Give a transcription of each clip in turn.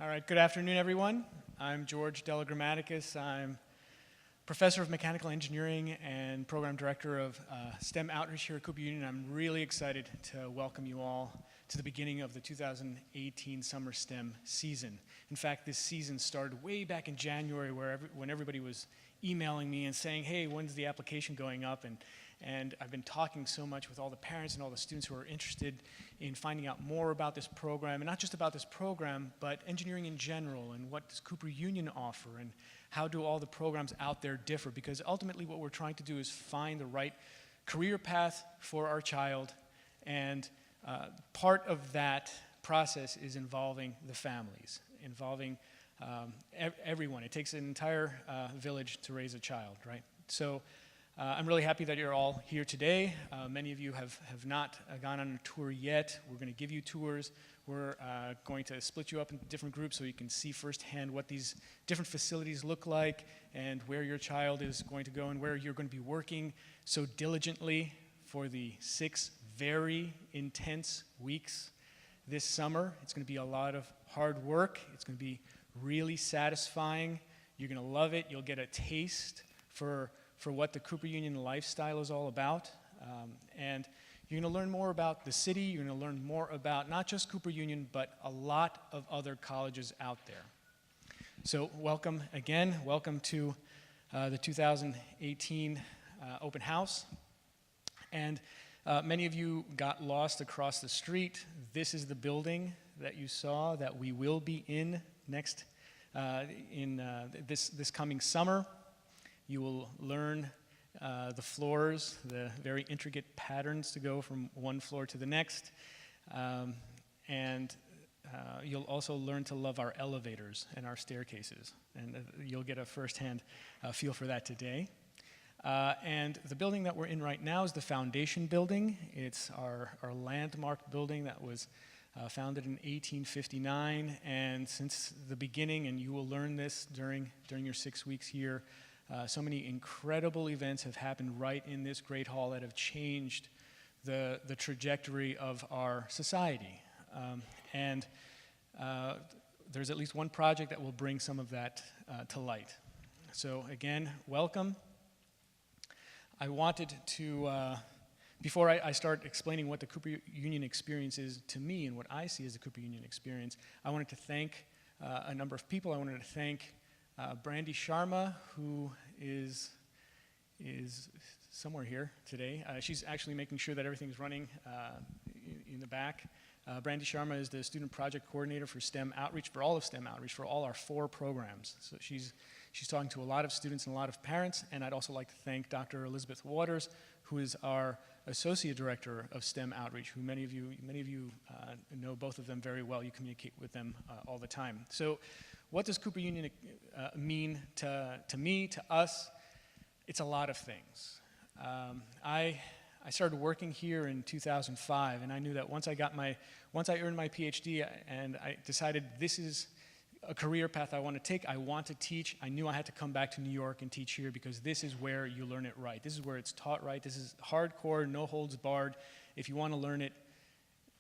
All right, good afternoon, everyone. I'm George Della Grammaticus. I'm professor of mechanical engineering and program director of STEM outreach here at Cooper Union. I'm really excited to welcome you all to the beginning of the 2018 summer STEM season. In fact, this season started way back in January when everybody was emailing me and saying, hey, when's the application going up? And I've been talking so much with all the parents and all the students who are interested in finding out more about this program, and not just about this program, but engineering in general, and what does Cooper Union offer, and how do all the programs out there differ, because ultimately what we're trying to do is find the right career path for our child, and part of that process is involving the families, involving everyone. It takes an entire village to raise a child, right? So I'm really happy that you're all here today. Many of you have not gone on a tour yet. We're going to give you tours. We're going to split you up into different groups so you can see firsthand what these different facilities look like and where your child is going to go and where you're going to be working so diligently for the 6 very intense weeks this summer. It's going to be a lot of hard work. It's going to be really satisfying. You're going to love it. You'll get a taste for what the Cooper Union lifestyle is all about. And you're going to learn more about the city. You're going to learn more about not just Cooper Union, but a lot of other colleges out there. So welcome again. Welcome to the 2018 open house. And many of you got lost across the street. This is the building that you saw that we will be in next this coming summer. You will learn the floors, the very intricate patterns to go from one floor to the next. And you'll also learn to love our elevators and our staircases. And you'll get a firsthand feel for that today. And the building that we're in right now is the Foundation Building. It's our landmark building that was founded in 1859. And since the beginning, and you will learn this during your 6 weeks here, so many incredible events have happened right in this great hall that have changed the trajectory of our society. And there's at least one project that will bring some of that to light. So again, welcome. I wanted to, before I start explaining what the Cooper Union experience is to me and what I see as the Cooper Union experience, I wanted to thank a number of people. I wanted to thank Brandy Sharma, who is somewhere here today. She's actually making sure that everything's running in the back. Brandy Sharma is the student project coordinator for STEM Outreach, for all of STEM Outreach, for all our 4 programs. So she's talking to a lot of students and a lot of parents, and I'd also like to thank Dr. Elizabeth Waters, who is our Associate Director of STEM Outreach, who many of you know both of them very well. You communicate with them all the time. So what does Cooper Union mean to me, to us? It's a lot of things. I started working here in 2005, and I knew that once I earned my PhD and I decided this is a career path I want to take, I want to teach, I knew I had to come back to New York and teach here because this is where you learn it right. This is where it's taught right. This is hardcore, no holds barred. If you want to learn it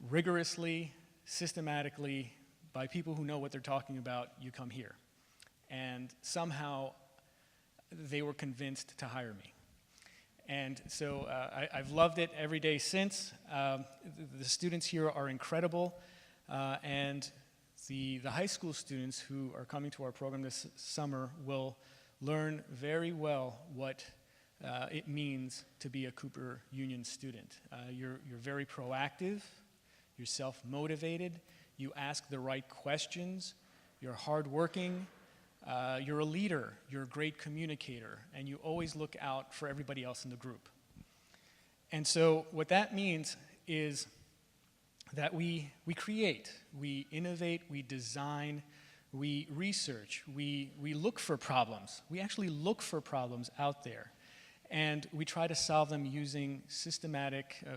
rigorously, systematically, by people who know what they're talking about, you come here. And somehow they were convinced to hire me. And so I've loved it every day since. The students here are incredible. And the high school students who are coming to our program this summer will learn very well what it means to be a Cooper Union student. You're very proactive, you're self-motivated, you ask the right questions, you're hardworking, you're a leader, you're a great communicator, and you always look out for everybody else in the group. And so what that means is that we create, we innovate, we design, we research, we look for problems. We actually look for problems out there. And we try to solve them using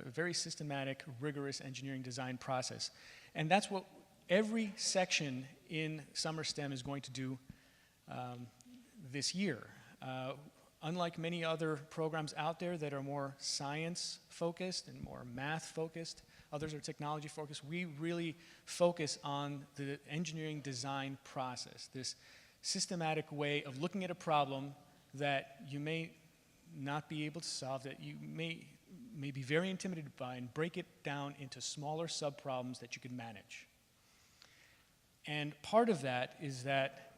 very systematic, rigorous engineering design process. And that's what every section in Summer STEM is going to do this year. Unlike many other programs out there that are more science-focused and more math-focused, others are technology focused. We really focus on the engineering design process, this systematic way of looking at a problem that you may not be able to solve, that you may be very intimidated by, and break it down into smaller sub-problems that you can manage. And part of that is that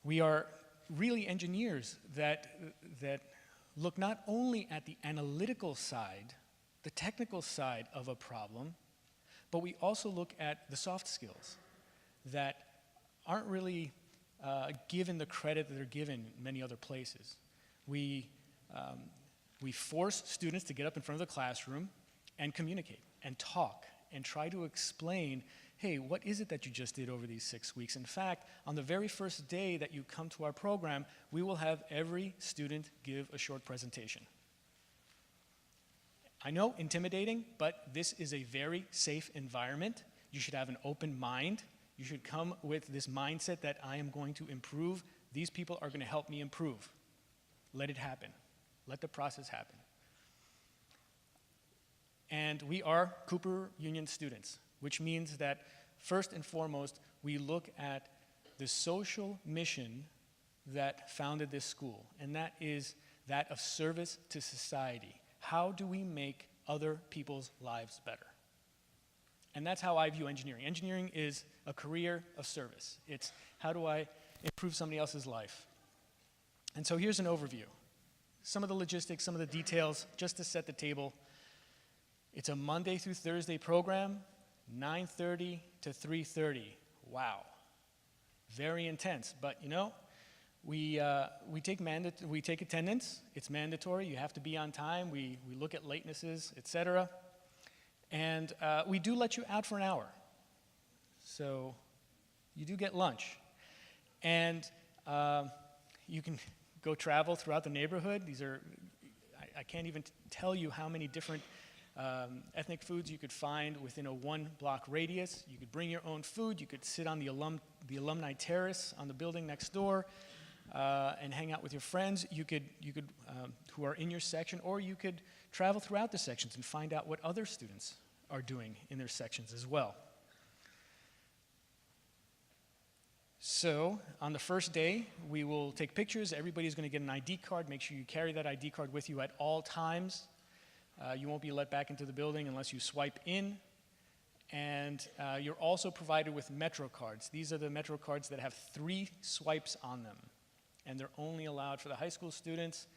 we are really engineers that look not only at the analytical side, the technical side of a problem, but we also look at the soft skills that aren't really given the credit that they're given in many other places. We force students to get up in front of the classroom and communicate and talk and try to explain, hey, what is it that you just did over these 6 weeks? In fact, on the very first day that you come to our program, we will have every student give a short presentation. I know, intimidating, but this is a very safe environment. You should have an open mind. You should come with this mindset that I am going to improve. These people are going to help me improve. Let it happen. Let the process happen. And we are Cooper Union students, which means that first and foremost, we look at the social mission that founded this school, and that is that of service to society. How do we make other people's lives better? And that's how I view engineering. Engineering is a career of service. It's how do I improve somebody else's life? And so here's an overview. Some of the logistics, some of the details, just to set the table. It's a Monday through Thursday program, 9:30 to 3:30. Wow, very intense. But you know, we take attendance. It's mandatory. You have to be on time. We look at latenesses, etc. And we do let you out for an hour, so you do get lunch, and you can go travel throughout the neighborhood. I can't even tell you how many different ethnic foods you could find within a 1-block radius. You could bring your own food. You could sit on the alumni terrace on the building next door and hang out with your friends. You could who are in your section, or you could travel throughout the sections and find out what other students are doing in their sections as well. So on the first day, we will take pictures. Everybody's going to get an ID card. Make sure you carry that ID card with you at all times. You won't be let back into the building unless you swipe in. And you're also provided with Metro cards. These are the Metro cards that have 3 swipes on them. And they're only allowed for the high school students,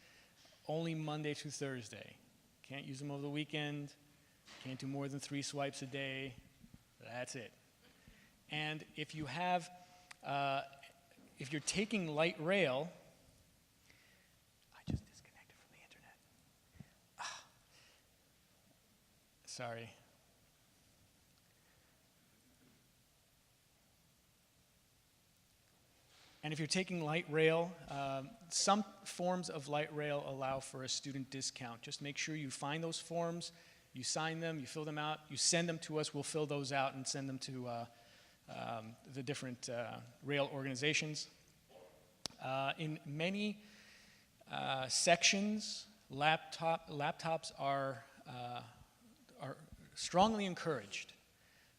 only Monday through Thursday. Can't use them over the weekend. Can't do more than 3 swipes a day. That's it. And if you have if you're taking light rail, I just disconnected from the internet. Sorry. And if you're taking light rail, some forms of light rail allow for a student discount. Just make sure you find those forms, you sign them, you fill them out, you send them to us, we'll fill those out and send them to the different rail organizations. In many sections, laptops are strongly encouraged.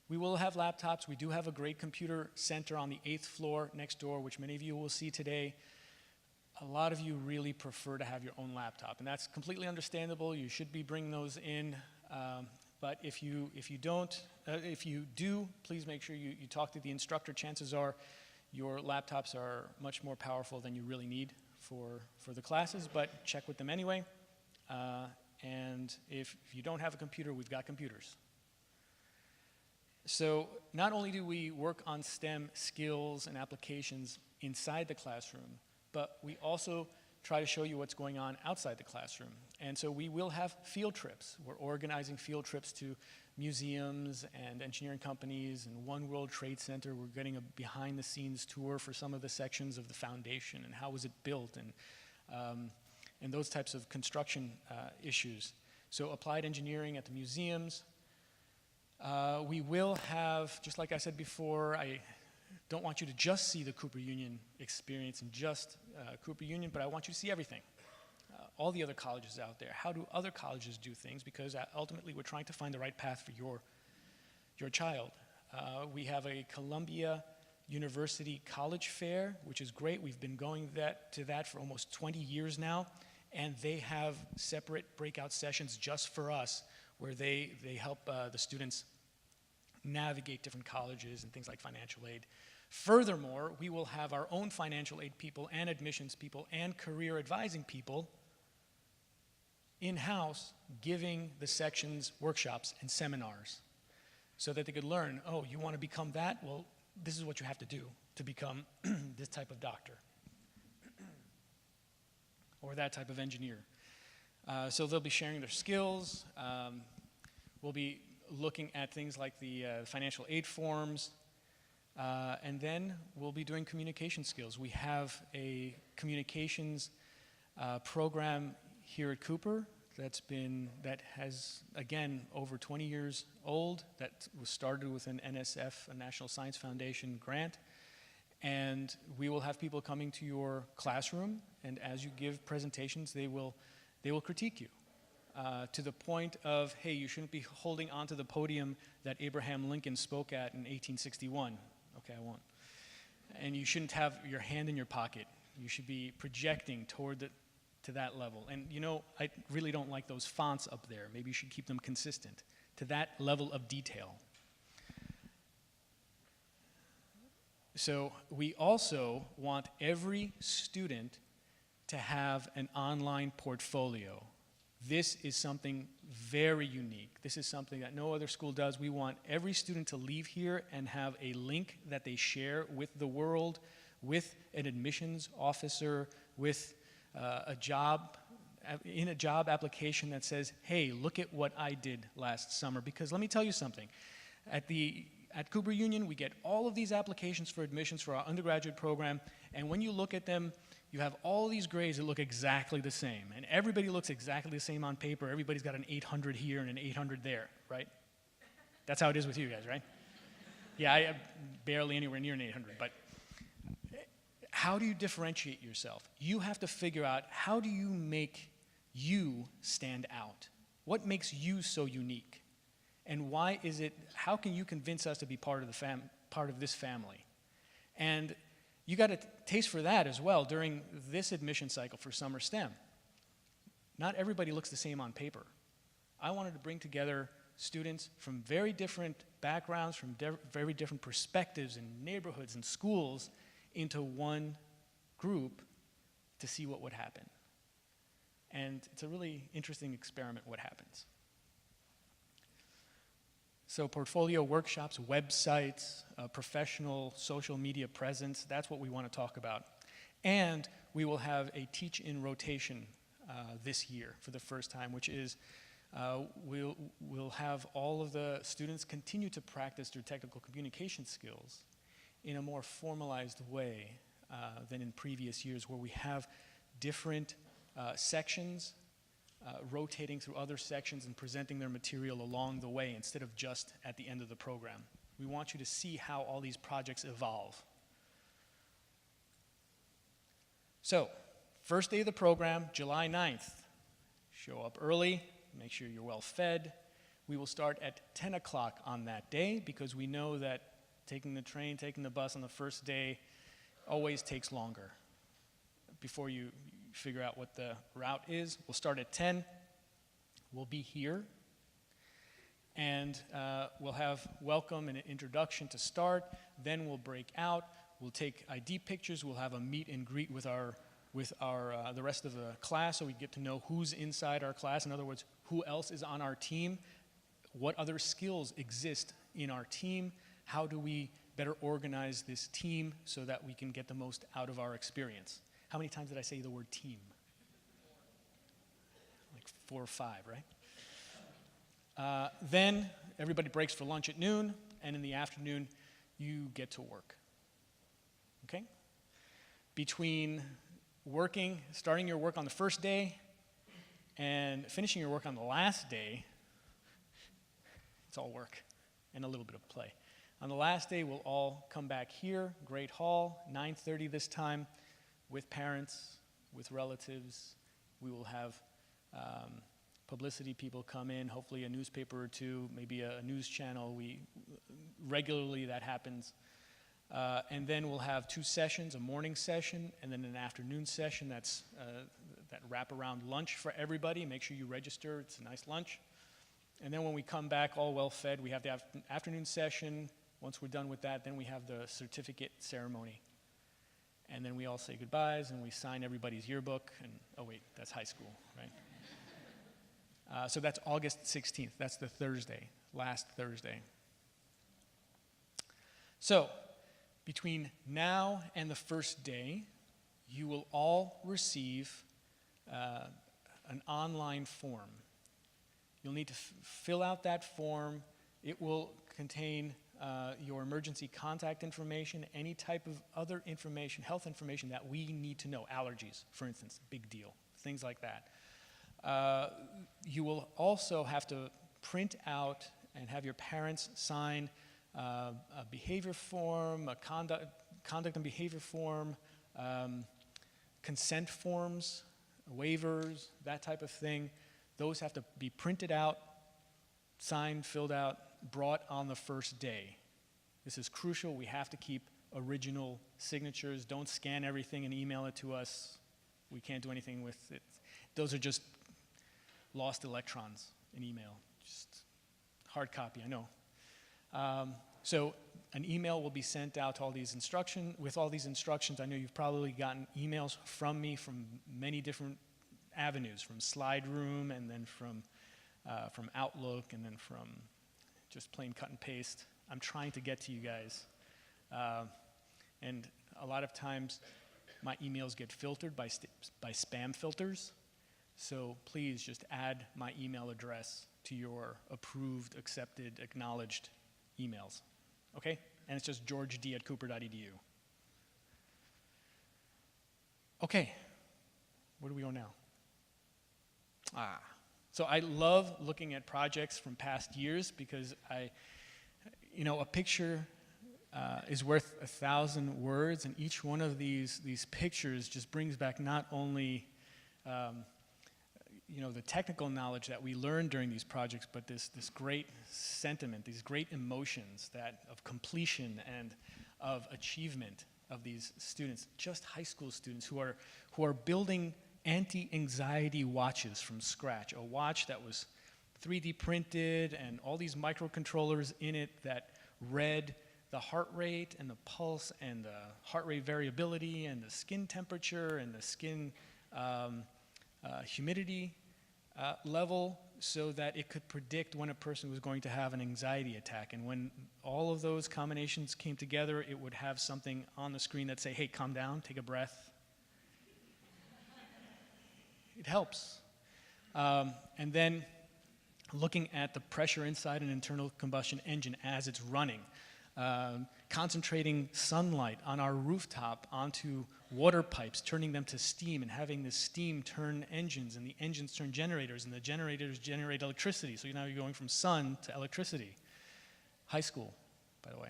We will have laptops. We do have a great computer center on the 8th floor next door, which many of you will see today. A lot of you really prefer to have your own laptop, and that's completely understandable. You should be bringing those in. But if you do, please make sure you talk to the instructor. Chances are your laptops are much more powerful than you really need for the classes, but check with them anyway. And if you don't have a computer, we've got computers. So not only do we work on STEM skills and applications inside the classroom, but we also try to show you what's going on outside the classroom. And so we will have field trips. We're organizing field trips to museums and engineering companies and One World Trade Center. We're getting a behind-the-scenes tour for some of the sections of the foundation and how was it built and those types of construction issues. So applied engineering at the museums. We will have, just like I said before, I don't want you to just see the Cooper Union experience and just Cooper Union, but I want you to see everything. All the other colleges out there. How do other colleges do things? Because ultimately we're trying to find the right path for your your child. We have a Columbia University College Fair, which is great. We've been going to that for almost 20 years now, and they have separate breakout sessions just for us where they help the students navigate different colleges and things like financial aid. Furthermore, we will have our own financial aid people and admissions people and career advising people in-house giving the sections workshops and seminars so that they could learn, oh, you want to become that? Well, this is what you have to do to become this type of doctor or that type of engineer. So they'll be sharing their skills. We'll be looking at things like the financial aid forms, and then we'll be doing communication skills. We have a communications program here at Cooper that has, again, over 20 years old, that was started with an NSF, a National Science Foundation grant. And we will have people coming to your classroom, and as you give presentations, they will critique you to the point of, hey, you shouldn't be holding onto the podium that Abraham Lincoln spoke at in 1861. Okay, I won't. And you shouldn't have your hand in your pocket. You should be projecting to that level. And you know, I really don't like those fonts up there. Maybe you should keep them consistent to that level of detail. So we also want every student to have an online portfolio. This is something very unique. This is something that no other school does. We want every student to leave here and have a link that they share with the world, with an admissions officer, with a job application that says, hey, look at what I did last summer. Because let me tell you something. At Cooper Union, we get all of these applications for admissions for our undergraduate program, and when you look at them, you have all these grades that look exactly the same, and everybody looks exactly the same on paper. Everybody's got an 800 here and an 800 there, right? That's how it is with you guys, right? Yeah, I barely anywhere near an 800, but how do you differentiate yourself? You have to figure out, how do you make you stand out? What makes you so unique? And how can you convince us to be part of this family? And you got a taste for that as well during this admission cycle for summer STEM. Not everybody looks the same on paper. I wanted to bring together students from very different backgrounds, from very different perspectives and neighborhoods and schools into one group to see what would happen. And it's a really interesting experiment what happens. So portfolio workshops, websites, professional social media presence, that's what we want to talk about. And we will have a teach-in rotation this year for the first time, which is we'll have all of the students continue to practice their technical communication skills in a more formalized way than in previous years, where we have different sections rotating through other sections and presenting their material along the way instead of just at the end of the program. We want you to see how all these projects evolve. So, first day of the program, July 9th. Show up early, make sure you're well fed. We will start at 10 o'clock on that day because we know that taking the train, taking the bus on the first day always takes longer before you figure out what the route is. We'll start at 10. We'll be here. And we'll have welcome and an introduction to start. Then we'll break out. We'll take ID pictures. We'll have a meet and greet with the rest of the class, so we get to know who's inside our class. In other words, who else is on our team, what other skills exist in our team, how do we better organize this team so that we can get the most out of our experience. How many times did I say the word team? Like 4 or 5, right? Then everybody breaks for lunch at noon, and in the afternoon, you get to work. Okay? Between starting your work on the first day and finishing your work on the last day, it's all work and a little bit of play. On the last day, we'll all come back here, Great Hall, 9:30 this time, with parents, with relatives. We will have publicity people come in, hopefully a newspaper or two, maybe a news channel. Regularly that happens. And then we'll have 2 sessions, a morning session and then an afternoon session. That's that wraparound lunch for everybody. Make sure you register, it's a nice lunch. And then when we come back all well fed, we have the afternoon session. Once we're done with that, then we have the certificate ceremony. And then we all say goodbyes and we sign everybody's yearbook. And oh wait, that's high school, right? So that's August 16th. That's the Thursday, last Thursday. So between now and the first day, you will all receive an online form. You'll need to fill out that form. It will contain your emergency contact information, any type of other information, health information that we need to know. Allergies, for instance, big deal, things like that. You will also have to print out and have your parents sign a behavior form, a conduct and behavior form, consent forms, waivers, that type of thing. Those have to be printed out, signed, filled out, brought on the first day. This is crucial. We have to keep original signatures. Don't scan everything and email it to us. We can't do anything with it. Those are just lost electrons in email. Just hard copy, I know. So an email will be sent out to all these with all these instructions. I know you've probably gotten emails from me from many different avenues, from Slide Room and then from Outlook and then from just plain cut and paste. I'm trying to get to you guys. And a lot of times my emails get filtered by spam filters. So please just add my email address to your approved, accepted, acknowledged emails. Okay? And it's just georged@cooper.edu. Okay, where do we go now? So I love looking at projects from past years because a picture is worth 1,000 words, and each one of these pictures just brings back not only the technical knowledge that we learned during these projects, but this great sentiment, these great emotions of completion and of achievement of these students, just high school students who are building anti-anxiety watches from scratch, a watch that was 3D printed and all these microcontrollers in it that read the heart rate and the pulse and the heart rate variability and the skin temperature and the skin humidity level so that it could predict when a person was going to have an anxiety attack. And when all of those combinations came together, it would have something on the screen that say, hey, calm down, take a breath. It helps. And then looking at the pressure inside an internal combustion engine as it's running, concentrating sunlight on our rooftop onto water pipes, turning them to steam and having the steam turn engines and the engines turn generators and the generators generate electricity. So now you're going from sun to electricity. High school, by the way.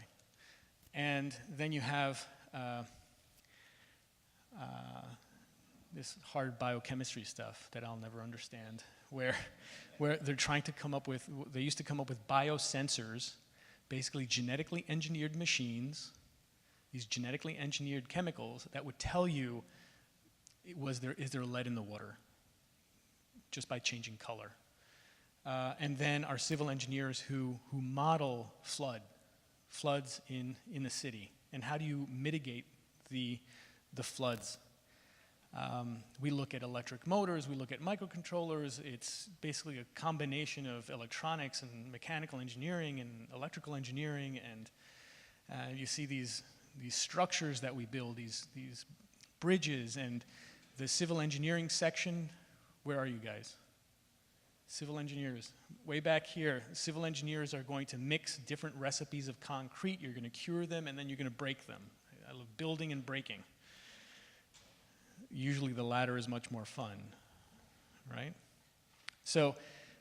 And then you have this hard biochemistry stuff that I'll never understand, where they're trying to come up with, they used to come up with biosensors, basically genetically engineered machines, these genetically engineered chemicals that would tell you is there lead in the water, just by changing color. And then our civil engineers who model floods in the city, and how do you mitigate the floods. We look at electric motors, we look at microcontrollers. It's basically a combination of electronics and mechanical engineering and electrical engineering, and you see these structures that we build, these bridges, and the civil engineering section. Where are you guys? Civil engineers. Way back here, civil engineers are going to mix different recipes of concrete. You're going to cure them, and then you're going to break them. I love building and breaking. Usually the latter is much more fun, right? So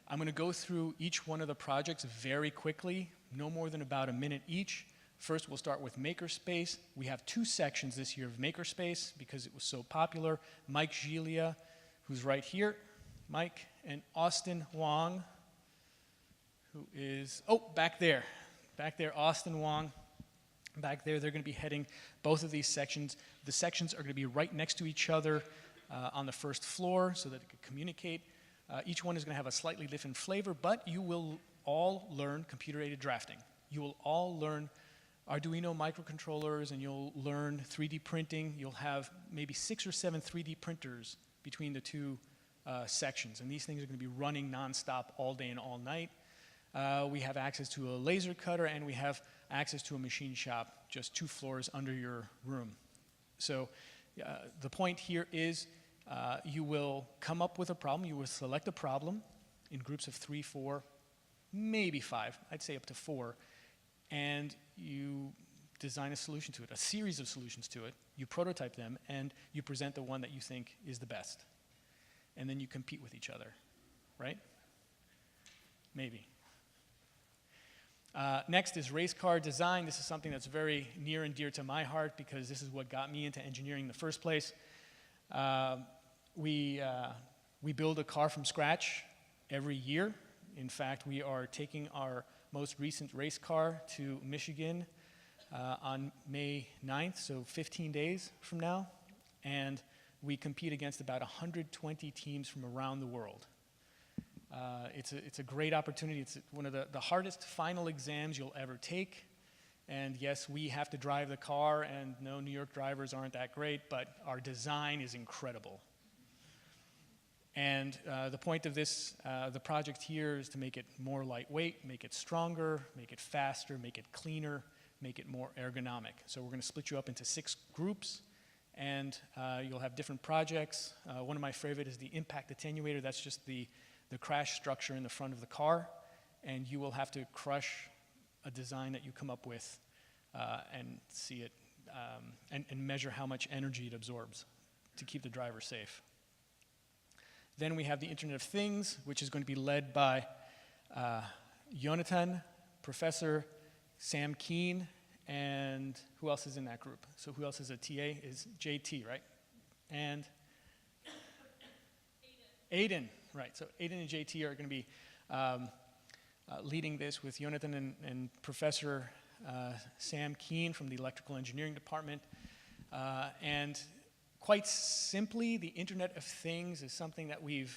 I'm going to go through each one of the projects very quickly, no more than about a minute each. First, we'll start with Makerspace. We have 2 sections this year of Makerspace because it was so popular. Mike Gilia, who's right here, Mike, and Austin Wong, who is, back there, Austin Wong. Back there, they're going to be heading both of these sections. The sections are going to be right next to each other on the first floor so that they can communicate. Each one is going to have a slightly different flavor, but you will all learn computer-aided drafting. You will all learn Arduino microcontrollers, and you'll learn 3D printing. You'll have maybe 6 or 7 3D printers between the two sections, and these things are going to be running nonstop all day and all night. We have access to a laser cutter, and we have access to a machine shop just 2 floors under your room. So the point here is you will come up with a problem. You will select a problem in groups of 3, 4, maybe 5. I'd say up to 4. And you design a solution to it, a series of solutions to it. You prototype them, and you present the one that you think is the best. And then you compete with each other, right? Maybe. Next is race car design. This is something that's very near and dear to my heart because this is what got me into engineering in the first place. We build a car from scratch every year. In fact, we are taking our most recent race car to Michigan on May 9th, so 15 days from now. And we compete against about 120 teams from around the world. It's a great opportunity. It's one of the hardest final exams you'll ever take. And yes, we have to drive the car, and no, New York drivers aren't that great, but our design is incredible. And the point of this, the project here is to make it more lightweight, make it stronger, make it faster, make it cleaner, make it more ergonomic. So we're going to split you up into 6 groups, and you'll have different projects. One of my favorite is the impact attenuator. That's just the crash structure in the front of the car, and you will have to crush a design that you come up with and see it and measure how much energy it absorbs to keep the driver safe. Then we have the Internet of Things, which is going to be led by Jonathan, Professor Sam Keen, and who else is in that group? So who else is a TA? Is JT, right? And Aiden, right. So Aiden and JT are going to be leading this with Jonathan and Professor Sam Keen from the Electrical Engineering Department. And quite simply, the Internet of Things is something that we're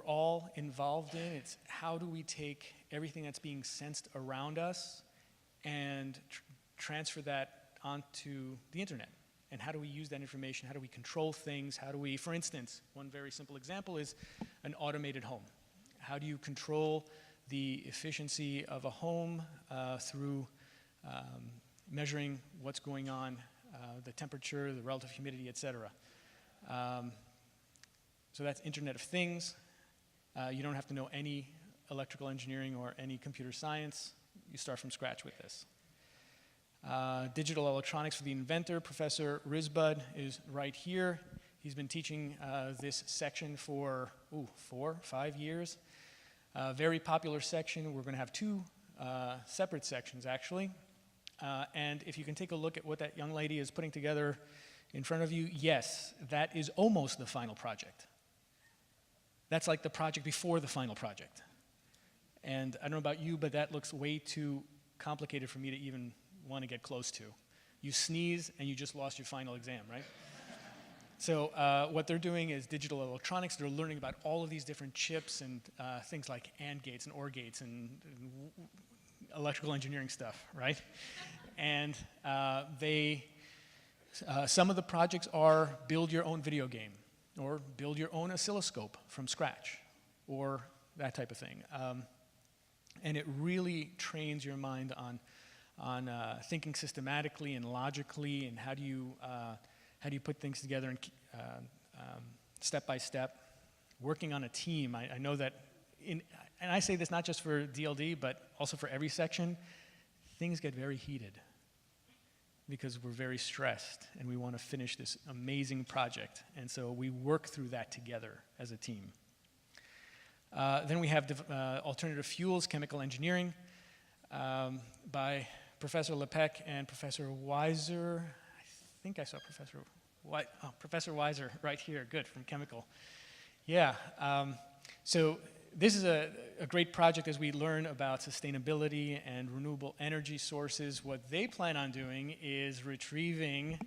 all involved in. It's how do we take everything that's being sensed around us and transfer that onto the internet? And how do we use that information? How do we control things? How do we, for instance, one very simple example is an automated home. How do you control the efficiency of a home through measuring what's going on, the temperature, the relative humidity, etc. So that's Internet of Things. You don't have to know any electrical engineering or any computer science. You start from scratch with this. Digital electronics for the inventor. Professor Rizbud is right here. He's been teaching this section for 4, 5 years. Very popular section. We're going to have 2 separate sections, actually. And if you can take a look at what that young lady is putting together in front of you, yes, that is almost the final project. That's like the project before the final project. And I don't know about you, but that looks way too complicated for me to even want to get close to. You sneeze and you just lost your final exam, right? So what they're doing is digital electronics. They're learning about all of these different chips and things like AND gates and OR gates and electrical engineering stuff, right? And some of the projects are build your own video game or build your own oscilloscope from scratch or that type of thing. And it really trains your mind on thinking systematically and logically, and how do you put things together and step by step, working on a team. I know that, and I say this not just for DLD, but also for every section, things get very heated because we're very stressed and we want to finish this amazing project. And so we work through that together as a team. Then we have alternative fuels, chemical engineering, by Professor Lepek and Professor Weiser. I think I saw Professor Weiser right here, good, from chemical. Yeah. So this is a great project as we learn about sustainability and renewable energy sources. What they plan on doing is retrieving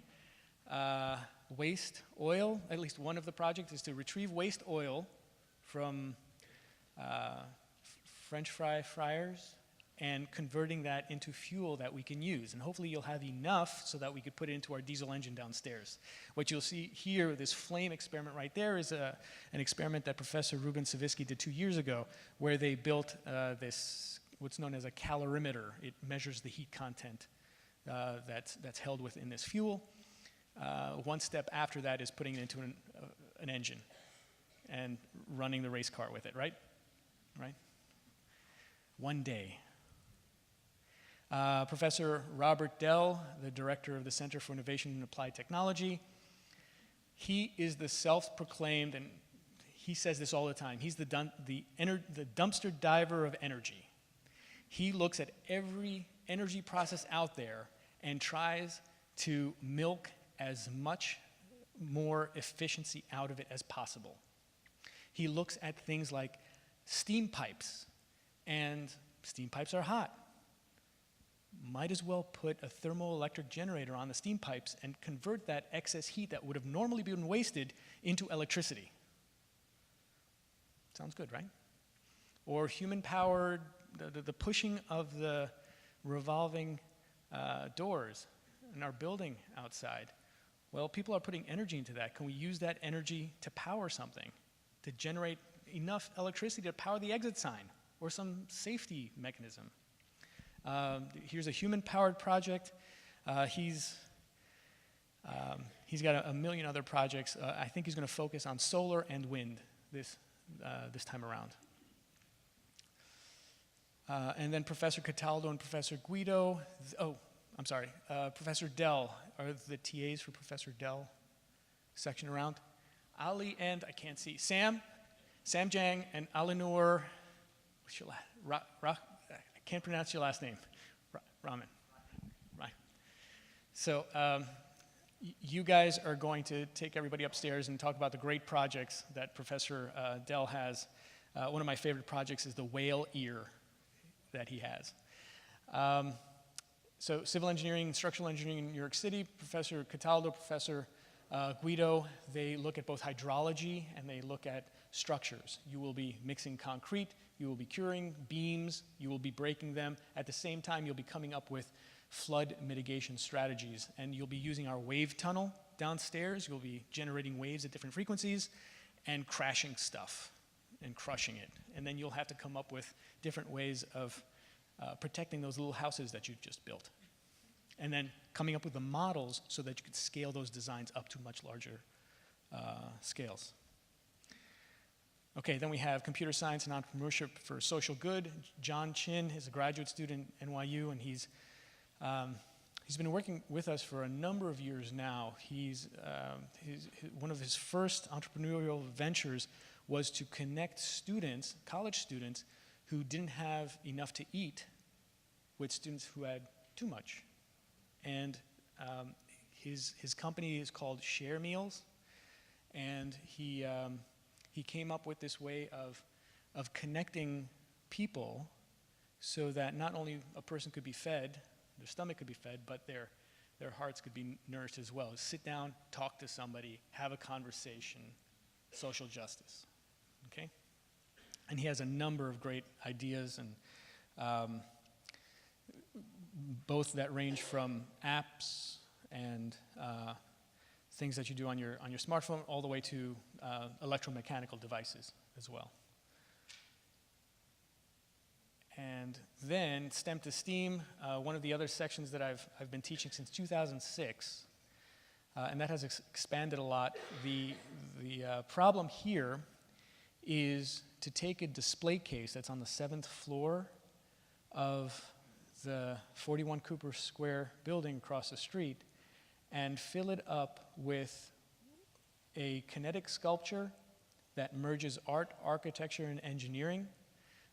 waste oil. At least one of the projects is to retrieve waste oil from French fry fryers and converting that into fuel that we can use. And hopefully you'll have enough so that we could put it into our diesel engine downstairs. What you'll see here, this flame experiment right there, is an experiment that Professor Ruben Savitsky did 2 years ago, where they built this, what's known as a calorimeter. It measures the heat content that's held within this fuel. One step after that is putting it into an engine and running the race car with it, right? Right? One day. Professor Robert Dell, the director of the Center for Innovation and Applied Technology, he is the self-proclaimed, and he says this all the time, he's the dumpster diver of energy. He looks at every energy process out there and tries to milk as much more efficiency out of it as possible. He looks at things like steam pipes, and steam pipes are hot. Might as well put a thermoelectric generator on the steam pipes and convert that excess heat that would have normally been wasted into electricity. Sounds good, right? Or human-powered, the pushing of the revolving doors in our building outside. Well, people are putting energy into that. Can we use that energy to power something, to generate enough electricity to power the exit sign or some safety mechanism? Here's a human-powered project. He's got a million other projects. I think he's going to focus on solar and wind this time around. And then Professor Cataldo and Professor Guido. Professor Dell are the TAs for Professor Dell. Section around. Ali and I can't see Sam Jang and Alinur. What's your last? I can't pronounce your last name. Raman. Right. So you guys are going to take everybody upstairs and talk about the great projects that Professor Dell has. One of my favorite projects is the whale ear that he has. So civil engineering, structural engineering in New York City, Professor Cataldo, Professor Guido, they look at both hydrology and they look at structures. You will be mixing concrete, you will be curing beams, you will be breaking them. At the same time, you'll be coming up with flood mitigation strategies, and you'll be using our wave tunnel downstairs. You'll be generating waves at different frequencies and crashing stuff and crushing it. And then you'll have to come up with different ways of protecting those little houses that you've just built. And then coming up with the models so that you could scale those designs up to much larger scales. Okay, then we have computer science and entrepreneurship for social good. John Chin is a graduate student at NYU, and he's been working with us for a number of years now. One of his first entrepreneurial ventures was to connect students, college students, who didn't have enough to eat with students who had too much. And his company is called Share Meals, and he came up with this way of connecting people so that not only a person could be fed, their stomach could be fed, but their hearts could be nourished as well. Sit down, talk to somebody, have a conversation, social justice, okay? And he has a number of great ideas, and both that range from apps and things that you do on your smartphone all the way to electromechanical devices as well. And then STEM to STEAM, one of the other sections that I've been teaching since 2006, and that has expanded a lot. The problem here is to take a display case that's on the 7th floor of the 41 Cooper Square building across the street and fill it up with a kinetic sculpture that merges art, architecture, and engineering,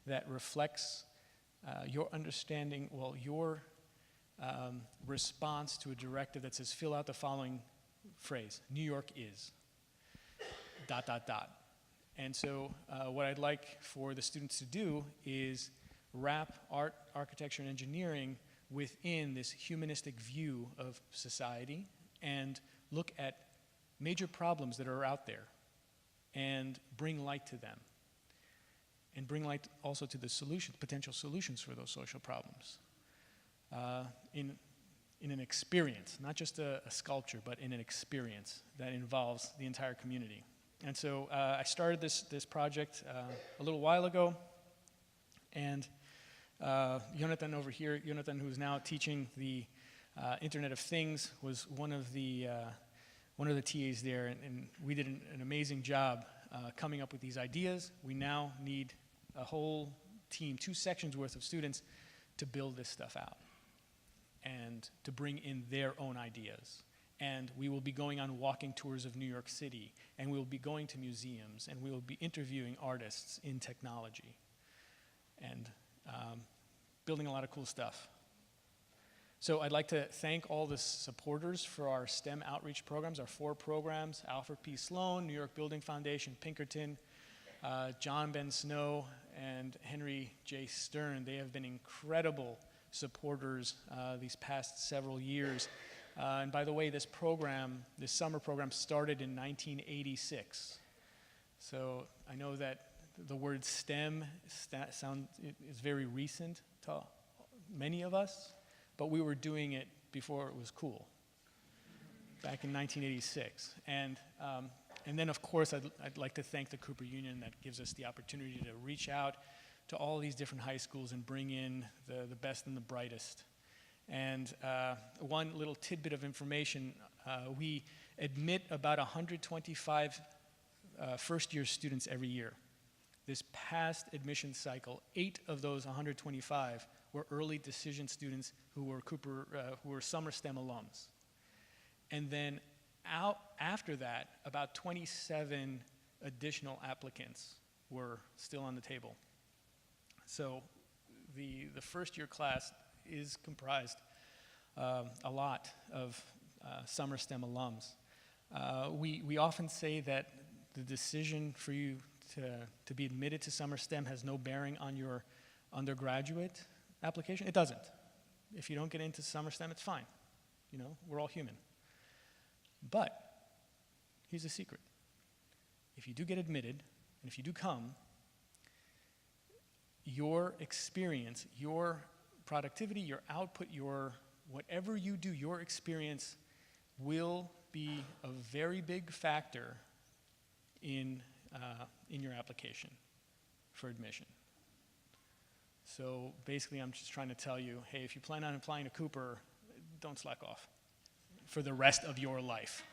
that reflects your understanding, your response to a directive that says, fill out the following phrase: New York is ... And so what I'd like for the students to do is wrap art, architecture, and engineering within this humanistic view of society and look at major problems that are out there and bring light to them. And bring light also to the potential solutions for those social problems. In an experience, not just a sculpture, but in an experience that involves the entire community. And so I started this project a little while ago, and Jonathan over here, Jonathan, who's now teaching the Internet of Things, was one of the TAs there, and we did an amazing job coming up with these ideas. We now need a whole team, 2 sections worth of students, to build this stuff out and to bring in their own ideas. And we will be going on walking tours of New York City, and we will be going to museums, and we will be interviewing artists in technology, and building a lot of cool stuff. So I'd like to thank all the supporters for our STEM outreach programs, our 4 programs: Alfred P. Sloan, New York Building Foundation, Pinkerton, John Ben Snow, and Henry J. Stern. They have been incredible supporters these past several years. And by the way, this summer program started in 1986. So I know that the word STEM is very recent to many of us, but we were doing it before it was cool, back in 1986. And then, of course, I'd like to thank the Cooper Union that gives us the opportunity to reach out to all these different high schools and bring in the best and the brightest. And one little tidbit of information, we admit about 125 first-year students every year. This past admission cycle, 8 of those 125 were early decision students who were summer STEM alums. And then after that, about 27 additional applicants were still on the table. So the first-year class is comprised a lot of summer STEM alums. We often say that the decision for you to be admitted to summer STEM has no bearing on your undergraduate application. It doesn't. If you don't get into summer STEM, it's fine. You know, we're all human. But here's the secret. If you do get admitted, and if you do come, your experience, your productivity, your output, whatever you do, your experience will be a very big factor in your application for admission. So basically, I'm just trying to tell you, hey, if you plan on applying to Cooper, don't slack off for the rest of your life.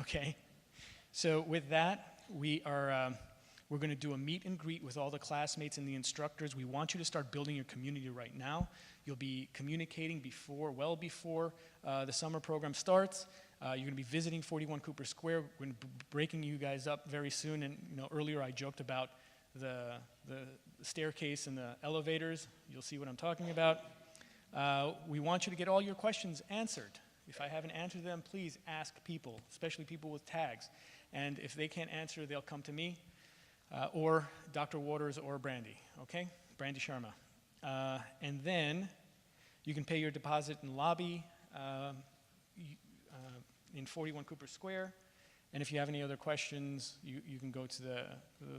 Okay? So with that, we're going to do a meet and greet with all the classmates and the instructors. We want you to start building your community right now. You'll be communicating well before the summer program starts. You're going to be visiting 41 Cooper Square. We're going to be breaking you guys up very soon. And earlier I joked about the staircase and the elevators. You'll see what I'm talking about. We want you to get all your questions answered. If I haven't answered them, please ask people, especially people with tags. And if they can't answer, they'll come to me, or Dr. Waters or Brandy, okay? Brandy Sharma. And then you can pay your deposit in the lobby in 41 Cooper Square. And if you have any other questions, you can go to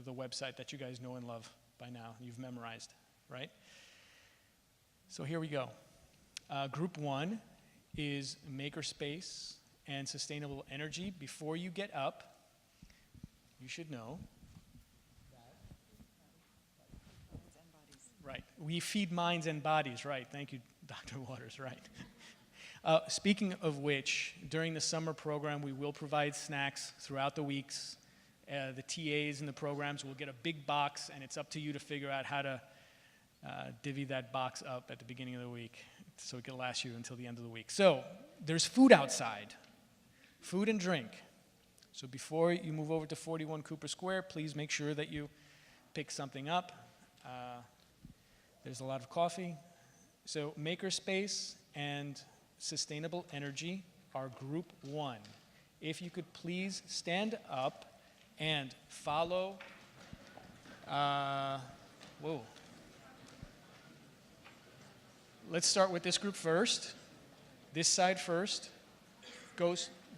the website that you guys know and love by now. You've memorized, right? So here we go. Group 1 is makerspace and sustainable energy. Before you get up, you should know that, right, we feed minds and bodies, right? Thank you, Dr. Waters, right. Speaking of which, during the summer program, we will provide snacks throughout the weeks. The TAs and the programs will get a big box, and it's up to you to figure out how to divvy that box up at the beginning of the week so it can last you until the end of the week. So there's food outside, food and drink. So before you move over to 41 Cooper Square, please make sure that you pick something up. There's a lot of coffee. So makerspace and sustainable energy are group 1. If you could please stand up And follow, whoa. Let's start with this group first. This side first.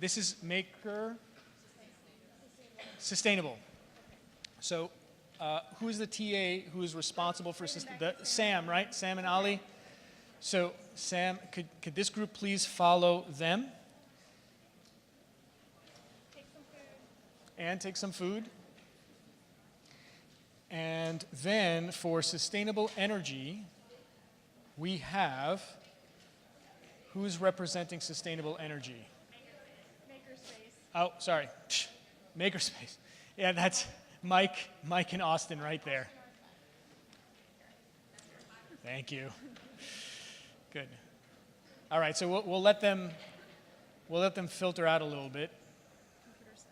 This is maker, sustainable. So who's the TA who is responsible for Sam, right? Sam and Ali? So Sam, could this group please follow them? And take some food. And then for sustainable energy, we have, who's representing sustainable energy? Makerspace. Oh, sorry. Makerspace. Yeah, that's Mike and Austin right there. Thank you. Good. All right, so we'll let them filter out a little bit. Computer science.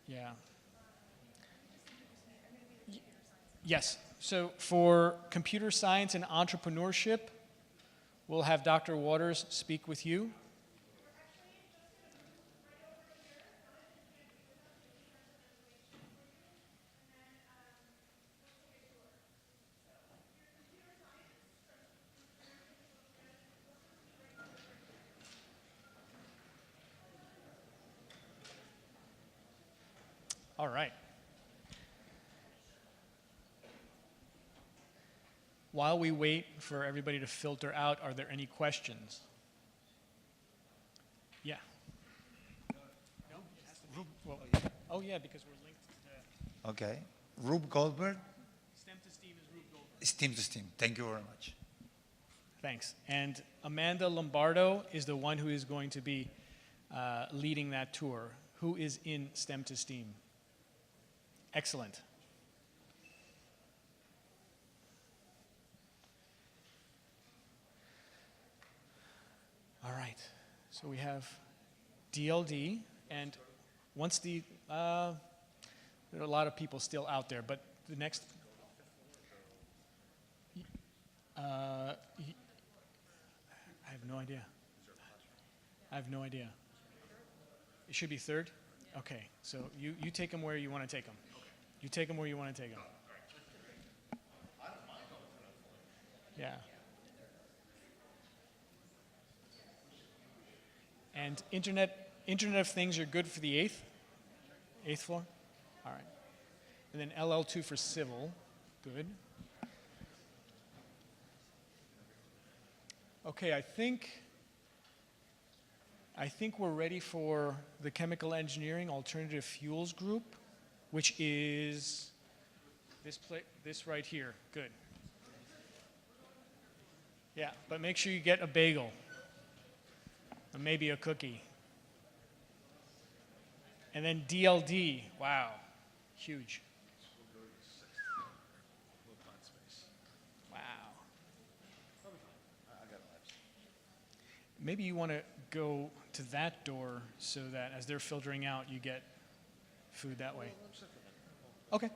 Yeah. Yes. So for computer science and entrepreneurship, we'll have Dr. Waters speak with you. All right. While we wait for everybody to filter out, are there any questions? Yeah. No? Well, oh, yeah, because we're linked to the Okay. Rube Goldberg, STEM to STEAM is Rube Goldberg. STEAM to STEAM. Thank you very much. Thanks. And Amanda Lombardo is the one who is going to be leading that tour. Who is in STEM to STEAM? Excellent. All right. So we have DLD, and once there are a lot of people still out there, but the next. I have no idea. I have no idea. It should be third? Okay, so you take them where you want to take them. You take them where you want to take them. Yeah. And Internet of Things, you're good for the eighth floor? All right. And then LL2 for civil, good. Okay, I think we're ready for the Chemical Engineering Alternative Fuels group, which is this right here. Good. Yeah, but make sure you get a bagel. Or maybe a cookie. And then DLD, wow, huge. Wow. Maybe you want to go to that door so that as they're filtering out, you get food that way. Okay.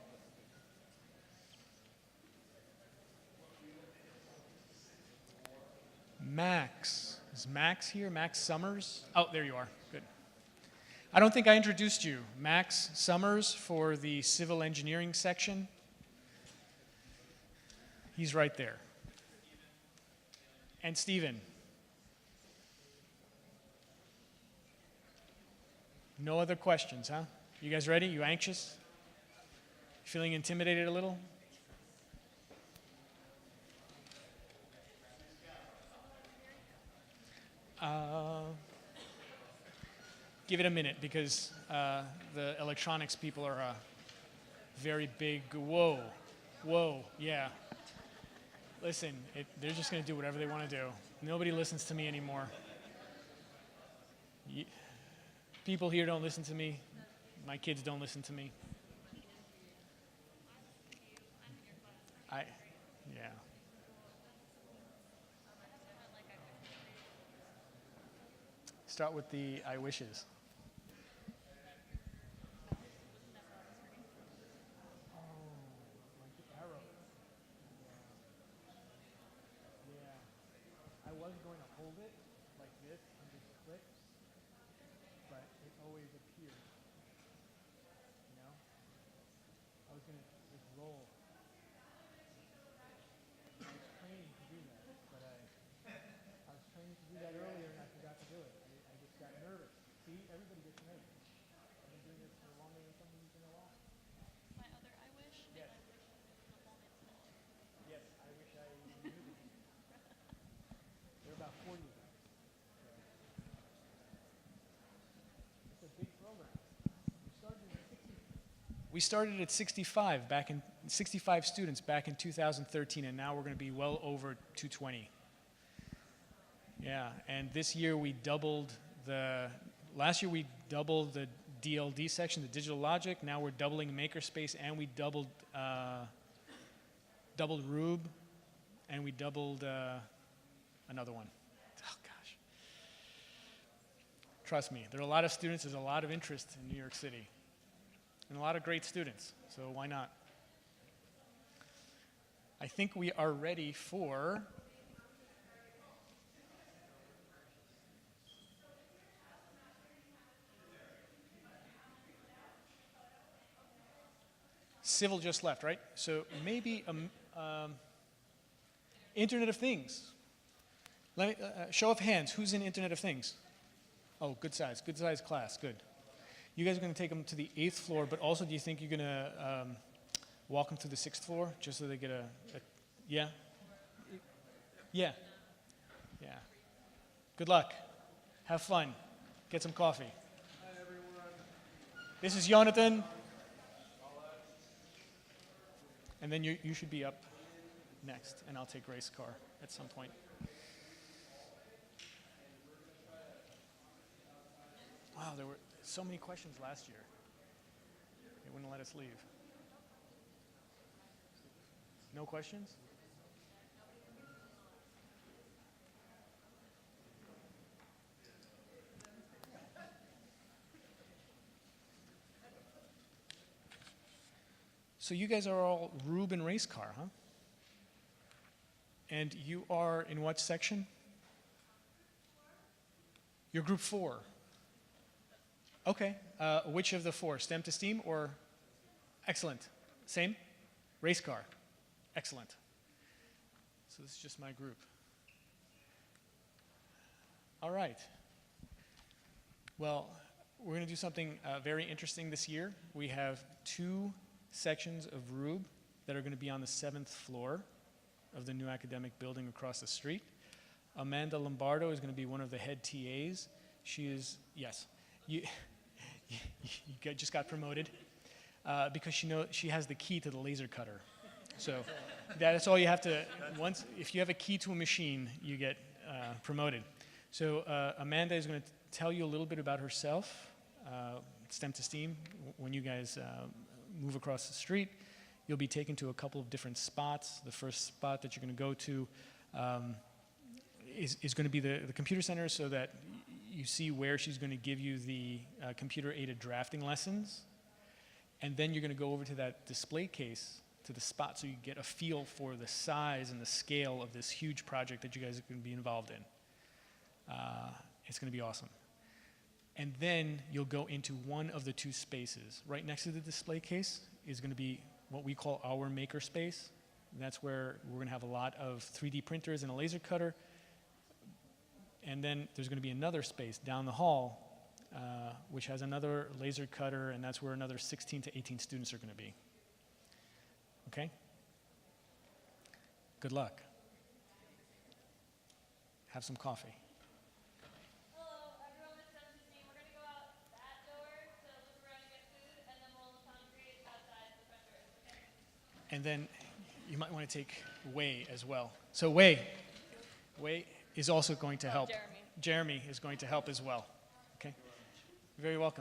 Max. Is Max here? Max Summers? Oh, there you are. Good. I don't think I introduced you. Max Summers for the civil engineering section. He's right there. And Steven. No other questions, huh? You guys ready? You anxious? Feeling intimidated a little? Give it a minute because the electronics people are very big. Whoa, yeah. Listen, they're just going to do whatever they want to do. Nobody listens to me anymore. People here don't listen to me. My kids don't listen to me. Yeah. Start with the I wishes. I was going to hold it like this and just click, but it always appears. I was going to just roll. I was training to do that, but I was training to do that earlier and I forgot to do it. I just got nervous. See, everybody gets nervous. I've been doing this for longer than some of you've been alive. My other I wish. Yes. And I wish I lived in a moment smaller. Yes, I wish I knew them. There are about 40 of them. It's a big program. We started at 65 back in 65 students back in 2013, and now we're going to be well over 220. Yeah, and this year we doubled the. Last year we doubled the DLD section, the digital logic. Now we're doubling Makerspace, and we doubled Rube, and we doubled another one. Oh gosh! Trust me, there are a lot of students. There's a lot of interest in New York City. And a lot of great students, so why not? I think we are ready for Civil just left, right? So maybe Internet of Things. Let me, show of hands, who's in Internet of Things? Oh, good size class, good. You guys are going to take them to the 8th floor, but also do you think you're going to walk them to the 6th floor just so they get yeah? Yeah. Yeah. Good luck. Have fun. Get some coffee. Hi, everyone. This is Jonathan. And then you should be up next, and I'll take Ray's car at some point. Wow, there were so many questions last year. They wouldn't let us leave. No questions? So you guys are all Rube and Race Car, huh? And you are in what section? You're group 4. Okay, which of the 4? STEM to STEAM or? Excellent. Same? Race car. Excellent. So this is just my group. All right. Well, we're going to do something very interesting this year. We have 2 sections of Rube that are going to be on the 7th floor of the new academic building across the street. Amanda Lombardo is going to be one of the head TAs. She is, yes. You just got promoted because she has the key to the laser cutter. So that's all you have to, if you have a key to a machine, you get promoted. So Amanda is going to tell you a little bit about herself, STEM to STEAM. When you guys move across the street, you'll be taken to a couple of different spots. The first spot that you're going to go to is going to be the computer center, so that you see where she's going to give you the computer-aided drafting lessons. And then you're going to go over to that display case, to the spot, so you get a feel for the size and the scale of this huge project that you guys are going to be involved in. It's going to be awesome. And then you'll go into one of the 2 spaces. Right next to the display case is going to be what we call our maker space. And that's where we're going to have a lot of 3D printers and a laser cutter. And then there's going to be another space down the hall, which has another laser cutter, and that's where another 16 to 18 students are going to be. Okay? Good luck. Have some coffee. Hello, everyone at STEM to STEAM. We're going to go out that door to look around and get food, and then we'll congregate outside the front doors, okay? And then you might want to take Wei as well. So Wei is also going to help. Jeremy is going to help as well. Okay? You're very welcome.